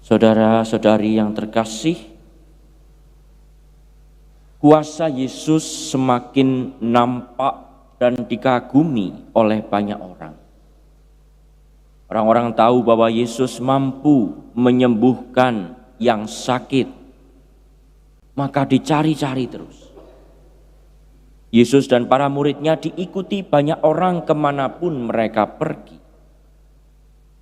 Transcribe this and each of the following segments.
Saudara-saudari yang terkasih, kuasa Yesus semakin nampak dan dikagumi oleh banyak orang. Orang-orang tahu bahwa Yesus mampu menyembuhkan yang sakit, maka dicari-cari terus. Yesus dan para muridnya diikuti banyak orang kemanapun mereka pergi.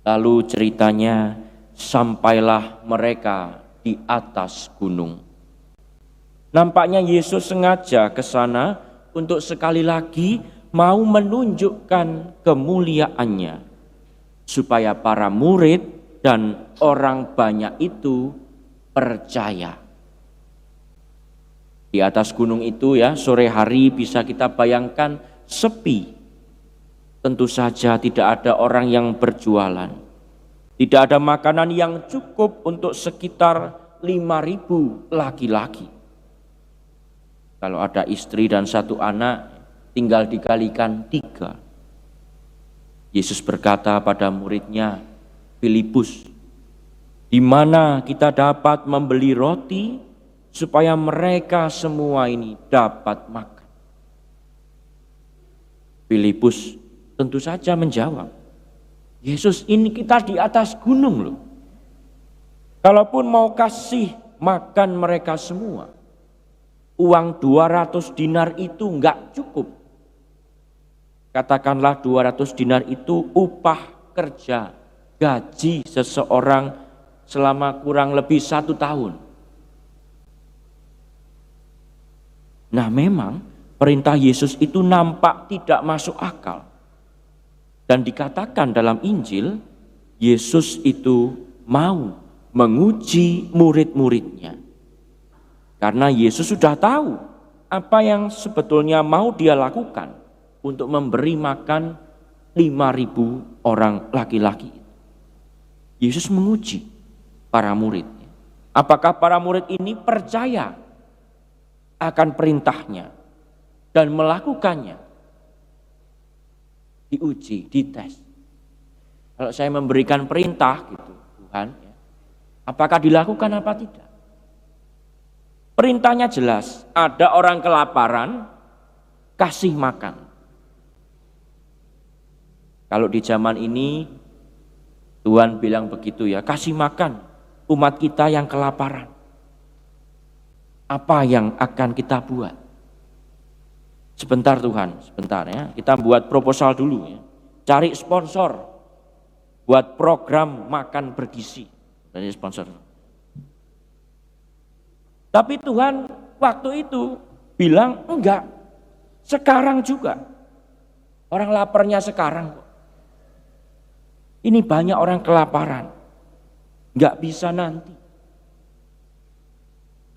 Lalu ceritanya, sampailah mereka di atas gunung. Nampaknya Yesus sengaja ke sana untuk sekali lagi mau menunjukkan kemuliaannya, supaya para murid dan orang banyak itu percaya. Di atas gunung itu ya, sore hari bisa kita bayangkan sepi. Tentu saja tidak ada orang yang berjualan. Tidak ada makanan yang cukup untuk sekitar 5.000 laki-laki. Kalau ada istri dan 1 anak, tinggal dikalikan 3. Yesus berkata pada muridnya, Filipus, di mana kita dapat membeli roti supaya mereka semua ini dapat makan? Filipus tentu saja menjawab, Yesus, ini kita di atas gunung loh. Kalaupun mau kasih makan mereka semua, uang 200 dinar itu enggak cukup. Katakanlah 200 dinar itu upah kerja, gaji seseorang selama kurang lebih 1 tahun. Nah memang perintah Yesus itu nampak tidak masuk akal. Dan dikatakan dalam Injil, Yesus itu mau menguji murid-muridnya. Karena Yesus sudah tahu apa yang sebetulnya mau dia lakukan untuk memberi makan 5.000 orang laki-laki. Yesus menguji para muridnya. Apakah para murid ini percaya akan perintahnya dan melakukannya? Diuji, dites. Kalau saya memberikan perintah gitu, Tuhan, ya, apakah dilakukan apa tidak? Perintahnya jelas, ada orang kelaparan, kasih makan. Kalau di zaman ini, Tuhan bilang begitu ya, kasih makan umat kita yang kelaparan. Apa yang akan kita buat? Sebentar Tuhan, sebentar ya. Kita buat proposal dulu ya. Cari sponsor buat program makan bergizi. Dari sponsor. Tapi Tuhan waktu itu bilang enggak. Sekarang juga. Orang laparnya sekarang kok. Ini banyak orang kelaparan. Enggak bisa nanti.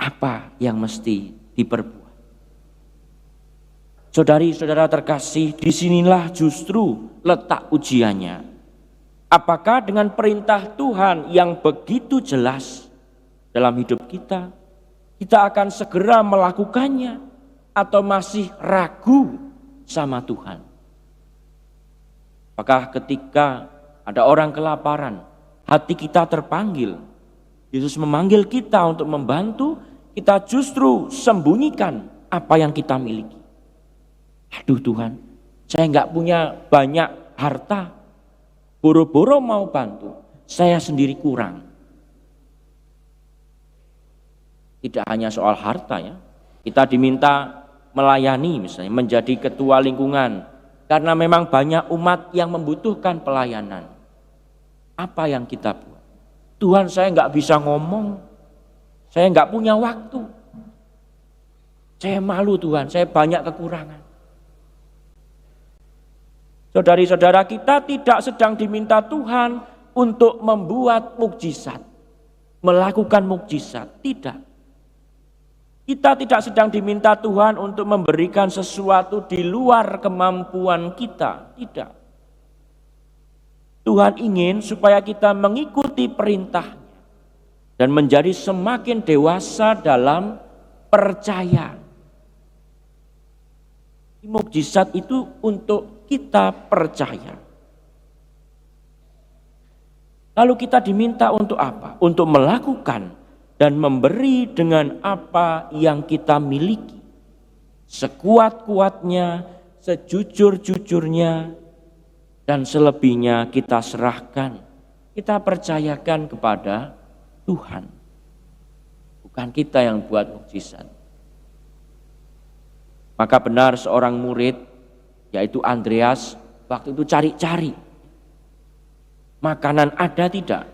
Apa yang mesti diperbuat? Saudari-saudara terkasih, disinilah justru letak ujiannya. Apakah dengan perintah Tuhan yang begitu jelas dalam hidup kita, kita akan segera melakukannya atau masih ragu sama Tuhan? Apakah ketika ada orang kelaparan, hati kita terpanggil, Yesus memanggil kita untuk membantu, kita justru sembunyikan apa yang kita miliki? Aduh Tuhan, saya enggak punya banyak harta, boro-boro mau bantu, saya sendiri kurang. Tidak hanya soal harta ya, kita diminta melayani misalnya, menjadi ketua lingkungan, karena memang banyak umat yang membutuhkan pelayanan. Apa yang kita buat? Tuhan, saya enggak bisa ngomong, saya enggak punya waktu, saya malu Tuhan, saya banyak kekurangan. Saudari-saudara, kita tidak sedang diminta Tuhan untuk membuat mukjizat, melakukan mukjizat, tidak. Kita tidak sedang diminta Tuhan untuk memberikan sesuatu di luar kemampuan kita, tidak. Tuhan ingin supaya kita mengikuti perintahnya dan menjadi semakin dewasa dalam percaya. Mukjizat itu untuk kita percaya. Lalu kita diminta untuk apa? Untuk melakukan dan memberi dengan apa yang kita miliki. Sekuat-kuatnya, sejujur-jujurnya, dan selebihnya kita serahkan. Kita percayakan kepada Tuhan. Bukan kita yang buat mukjizat. Maka benar seorang murid, yaitu Andreas, waktu itu cari-cari. Makanan ada tidak?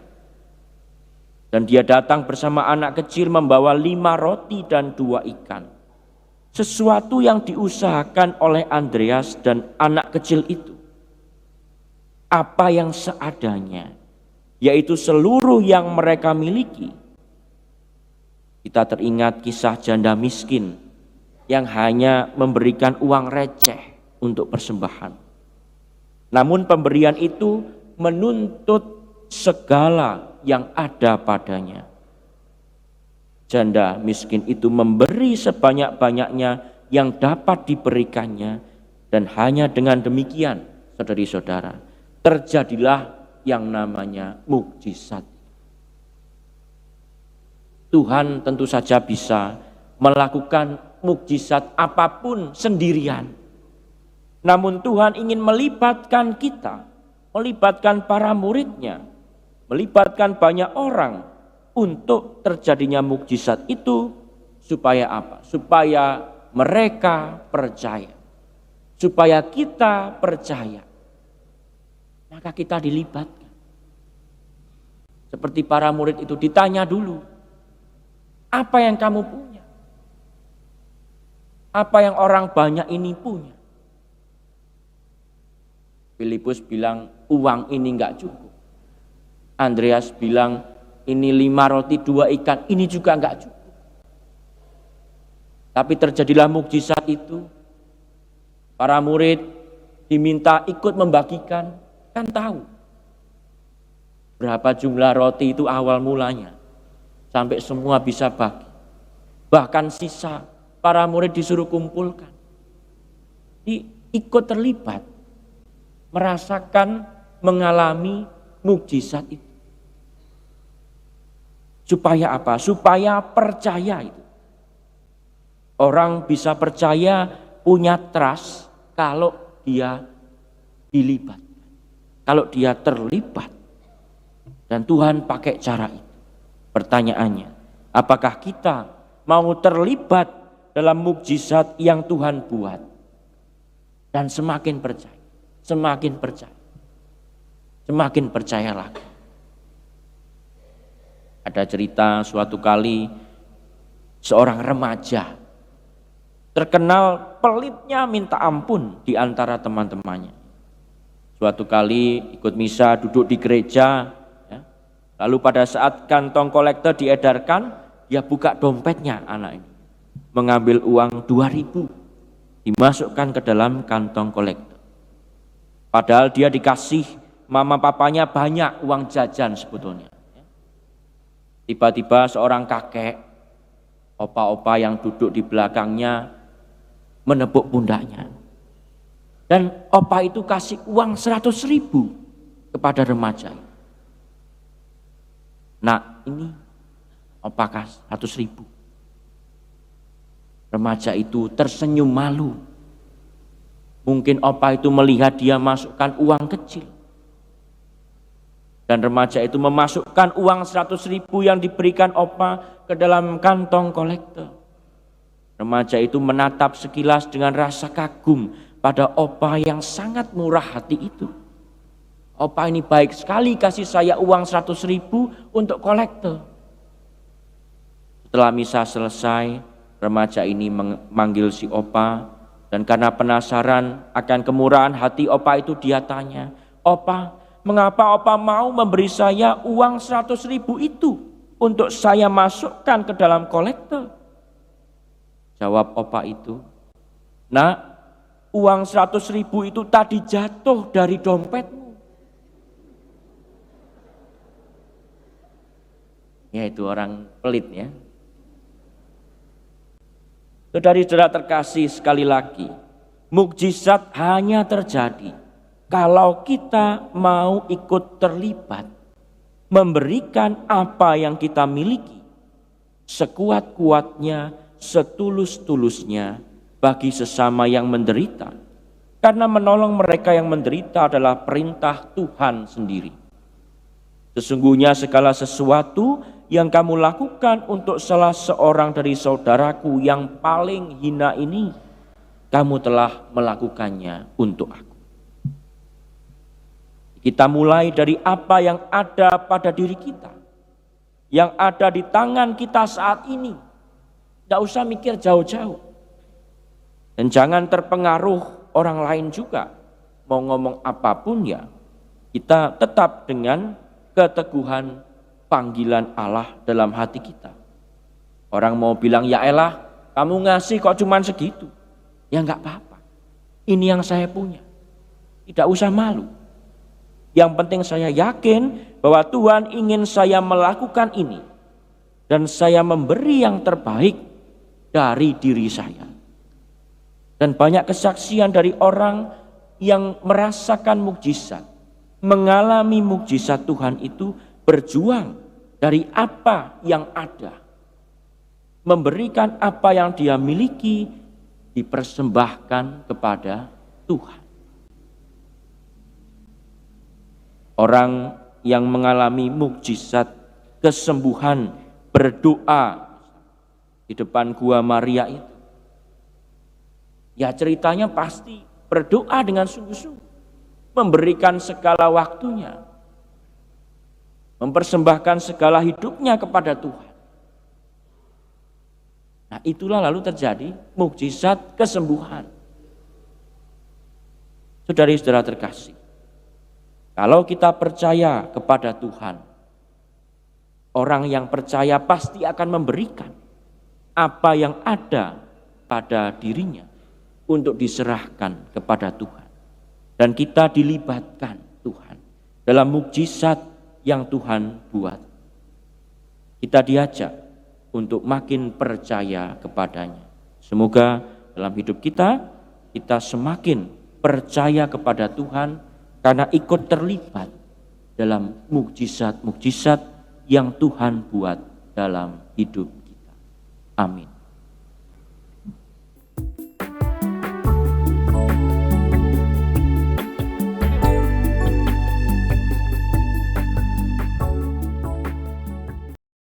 Dan dia datang bersama anak kecil membawa 5 roti dan 2 ikan. Sesuatu yang diusahakan oleh Andreas dan anak kecil itu. Apa yang seadanya, yaitu seluruh yang mereka miliki. Kita teringat kisah janda miskin yang hanya memberikan uang receh untuk persembahan. Namun pemberian itu menuntut segala yang ada padanya. Janda miskin itu memberi sebanyak-banyaknya yang dapat diberikannya, dan hanya dengan demikian, saudari-saudara, terjadilah yang namanya mukjizat. Tuhan tentu saja bisa melakukan mukjizat apapun sendirian. Namun Tuhan ingin melibatkan kita, melibatkan para muridnya, melibatkan banyak orang untuk terjadinya mukjizat itu. Supaya apa? Supaya mereka percaya, supaya kita percaya. Maka kita dilibatkan. Seperti para murid itu ditanya dulu, apa yang kamu punya? Apa yang orang banyak ini punya? Filipus bilang, uang ini enggak cukup. Andreas bilang, ini 5 roti 2 ikan, ini juga enggak cukup. Tapi terjadilah mukjizat itu. Para murid diminta ikut membagikan, kan tahu berapa jumlah roti itu awal mulanya. Sampai semua bisa bagi. Bahkan sisa para murid disuruh kumpulkan. Ikut terlibat. Merasakan, mengalami mukjizat itu. Supaya apa? Supaya percaya itu. Orang bisa percaya, punya trust kalau dia dilibat. Kalau dia terlibat. Dan Tuhan pakai cara itu. Pertanyaannya, apakah kita mau terlibat dalam mukjizat yang Tuhan buat? Dan semakin percaya, semakin percaya lagi. Ada cerita suatu kali seorang remaja terkenal pelitnya minta ampun di antara teman-temannya. Suatu kali ikut misa, duduk di gereja. Lalu pada saat kantong kolektor diedarkan, dia buka dompetnya anak ini. Mengambil uang 2.000, dimasukkan ke dalam kantong kolektor. Padahal dia dikasih mama papanya banyak uang jajan sebetulnya. Tiba-tiba seorang kakek, opa-opa yang duduk di belakangnya, menepuk pundaknya. Dan opa itu kasih uang 100.000 kepada remaja. Nah, ini opa kasih 100.000. Remaja itu tersenyum malu. Mungkin opa itu melihat dia masukkan uang kecil. Dan remaja itu memasukkan uang 100.000 yang diberikan opa ke dalam kantong kolektor. Remaja itu menatap sekilas dengan rasa kagum pada opa yang sangat murah hati itu. Opa ini baik sekali kasih saya uang 100.000 untuk kolektor. Setelah misa selesai, remaja ini memanggil si opa, dan karena penasaran akan kemurahan hati opa itu, dia tanya, "Opa, mengapa opa mau memberi saya uang 100.000 itu untuk saya masukkan ke dalam kolektor?" Jawab opa itu, "Nak, uang 100.000 itu tadi jatuh dari dompetmu." Ya, itu orang pelit ya. Saudara-saudara terkasih, sekali lagi, mukjizat hanya terjadi kalau kita mau ikut terlibat memberikan apa yang kita miliki sekuat-kuatnya, setulus-tulusnya bagi sesama yang menderita. Karena menolong mereka yang menderita adalah perintah Tuhan sendiri. Sesungguhnya segala sesuatu yang kamu lakukan untuk salah seorang dari saudaraku yang paling hina ini, kamu telah melakukannya untuk aku. Kita mulai dari apa yang ada pada diri kita, yang ada di tangan kita saat ini. Tidak usah mikir jauh-jauh. Dan jangan terpengaruh orang lain juga. Mau ngomong apapun ya, kita tetap dengan keteguhan panggilan Allah dalam hati kita. Orang mau bilang, ya elah kamu ngasih kok cuman segitu. Ya enggak apa-apa. Ini yang saya punya. Tidak usah malu. Yang penting saya yakin bahwa Tuhan ingin saya melakukan ini. Dan saya memberi yang terbaik dari diri saya. Dan banyak kesaksian dari orang yang merasakan mukjizat. Mengalami mukjizat Tuhan itu berjuang dari apa yang ada. Memberikan apa yang dia miliki, dipersembahkan kepada Tuhan. Orang yang mengalami mukjizat kesembuhan berdoa di depan Gua Maria itu, ya ceritanya pasti berdoa dengan sungguh-sungguh, memberikan segala waktunya, mempersembahkan segala hidupnya kepada Tuhan. Nah, itulah lalu terjadi mukjizat kesembuhan. Saudari-saudara terkasih, kalau kita percaya kepada Tuhan, orang yang percaya pasti akan memberikan apa yang ada pada dirinya untuk diserahkan kepada Tuhan. Dan kita dilibatkan Tuhan dalam mukjizat yang Tuhan buat. Kita diajak untuk makin percaya kepadanya. Semoga dalam hidup kita semakin percaya kepada Tuhan karena ikut terlibat dalam mukjizat-mukjizat yang Tuhan buat dalam hidup kita. Amin.